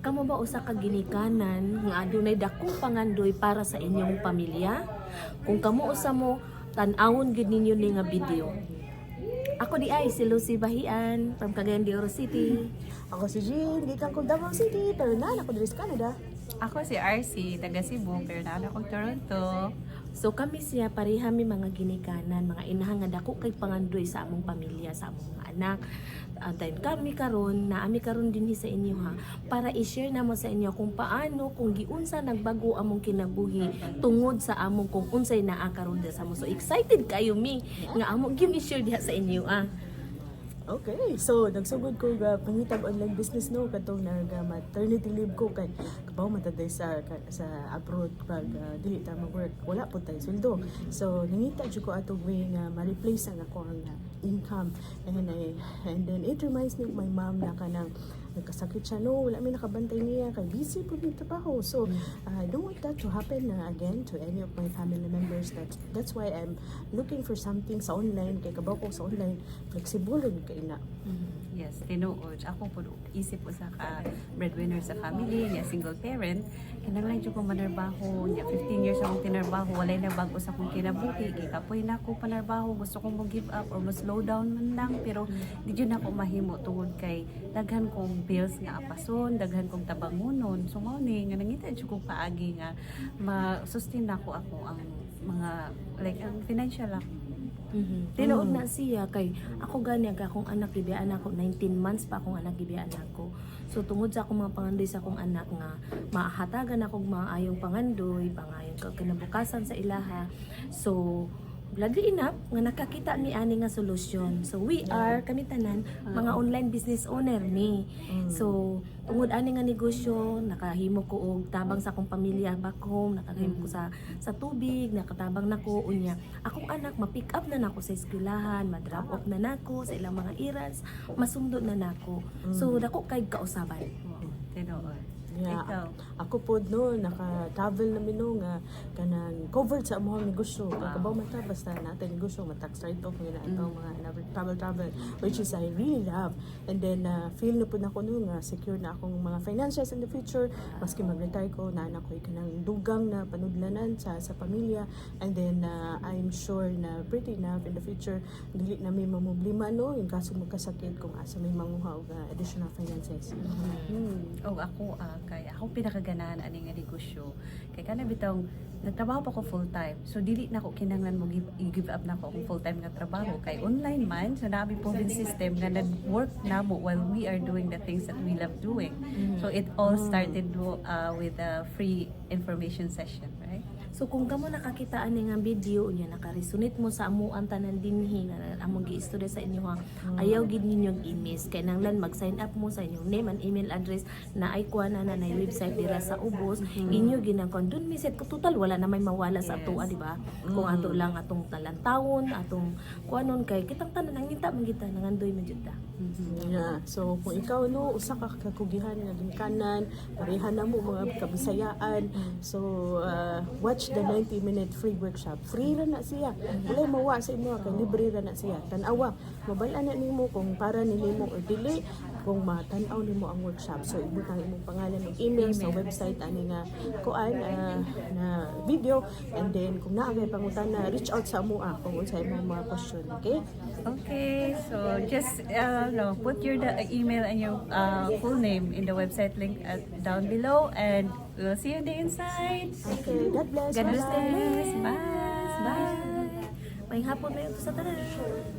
Kamo ba usa ka ginikanan nga adunay dakong pangandoy para sa inyong pamilya? Kung kamo usa mo tan-awon gid ninyo ni nga video. Ako di ay si Lucy Bahian from Cagayan de Oro City. Ako si Jean, gikan ko Davao City, pero na ako diri sa Canada. Ako si RC, taga Cebu, pero naala ko Toronto. So kami siya pareha mi mga ginikanan, mga inahan nga dako kay pangandoy sa among pamilya, sa among mga anak. Then kami karon na ami karon dinhi sa inyo ha para i-share namo sa inyo kung paano kung giunsa nagbago among kinabuhi tungod sa among kung unsay naa karon sa among. So excited kayo mi nga among give share diha sa inyo ah. Okay, so nagsugod ko ga pangitag online business no katong nag maternity leave ko kay kabaw mataday sa abroad pag dili ta mag-work wala po tay sweldo. So nangita jud ko atong way nga ma-replace ang ako ang income and then it reminds me of my mom na kanang nagkasakit siya no wala may nakabantay niya kay busy po yung trabaho. So I don't want that to happen again to any of my family members. That's why I'm looking for something sa online kay kabaw ko sa online flexible rin kay na. Yes, tinuod. Ako po isip ko sa breadwinner sa family, niya single parent. Kinanglan dyan ko manarbaho, niya 15 years akong tinarbaho, walay na bago sa akong kinabuhi. Kikapoy na ako panarbaho, gusto kong mag-give up or mag-slow down man lang. Pero di dyan ako mahimo tungod kay daghan kong bills nga apason, daghan kong tabangunon. So mauni, nga nangita dyan ko paagi nga ma-sustain ako ang mga, like, ang financial ako. Tinuod na siya kay ako gani akong anak gibiyaan ako 19 months pa akong anak gibiyaan ako. So tungod sa akong mga pangandoy sa akong anak nga mahatagan ako maayong pangandoy, pangayong kinabukasan sa ilaha. So gladly enough nga nakakita ni ani nga solusyon. So we are kami tanan mga online business owner ni. So tungod ani nga negosyo nakahimo ko og tabang sa akong pamilya back home, nakahimo ko sa tubig, nakatabang nako unya. Akong anak ma-pick up na nako sa eskwelahan, ma-drop off na nako sa ilang mga errands, masundot na nako. So dako kay kausaban. Tinuod. Yeah, Ikaw? ako po no naka-travel na mino nga kanang covered sa among negosyo. Kay kabaw man ta basta natin negosyo matax write off nga atong mga travel which is I really love. And then feel na po na ko no nga secure na akong mga finances in the future maski mag-retire ko na anak ko kanang dugang na panudlanan sa pamilya. And then I'm sure na pretty enough in the future dili na may mamoblema no in kaso magkasakit kung asa may manguha og additional finances. O ako kay ako pinakaganahan ani nga negosyo kay kana bitong nagtrabaho pa ko full time so dili na ko kinahanglan mo give up na ko ang full time nga trabaho kay online man so nabi proven system nga nag-work na mo while we are doing the things that we love doing. So it all started with a free information session, right? So kung kamo nakakita ani nga video nya naka-resonate mo sa amuan tanan dinhi nga among gi-istorya sa inyo ha. Ayaw gid ninyong i-miss kay nanglan mag-sign up mo sa inyong name and email address na ay kuana na website dira sa ubos. Inyo ginangkon dun miset ko total wala na may mawala sa atoa di ba? Kung ato lang atong talantawon, atong kuanon kay kitang tanan nangita man kita nangandoy man jud ta. Yeah. So kung ikaw no usa ka kakugihan nga ginikanan, pareha na mo mga kabisayaan. So watch the 90-minute free workshop. Free ra na siya. Wala mawa sa imo kay libre ra na siya. Tan-awa, mabal-an na nimo kung para ni nimo or dili kung matan-aw nimo ang workshop. So ibutang imong pangalan ug email sa website ani nga kuan na video and then kung naa kay pangutana reach out sa amo kung unsa imong mga question, okay? Okay, so just put your email and your full name in the website link down below, and we'll see you on the inside. Okay, God bless. God bless. Bye-bye. Bye. May hapon na yun sa tanan.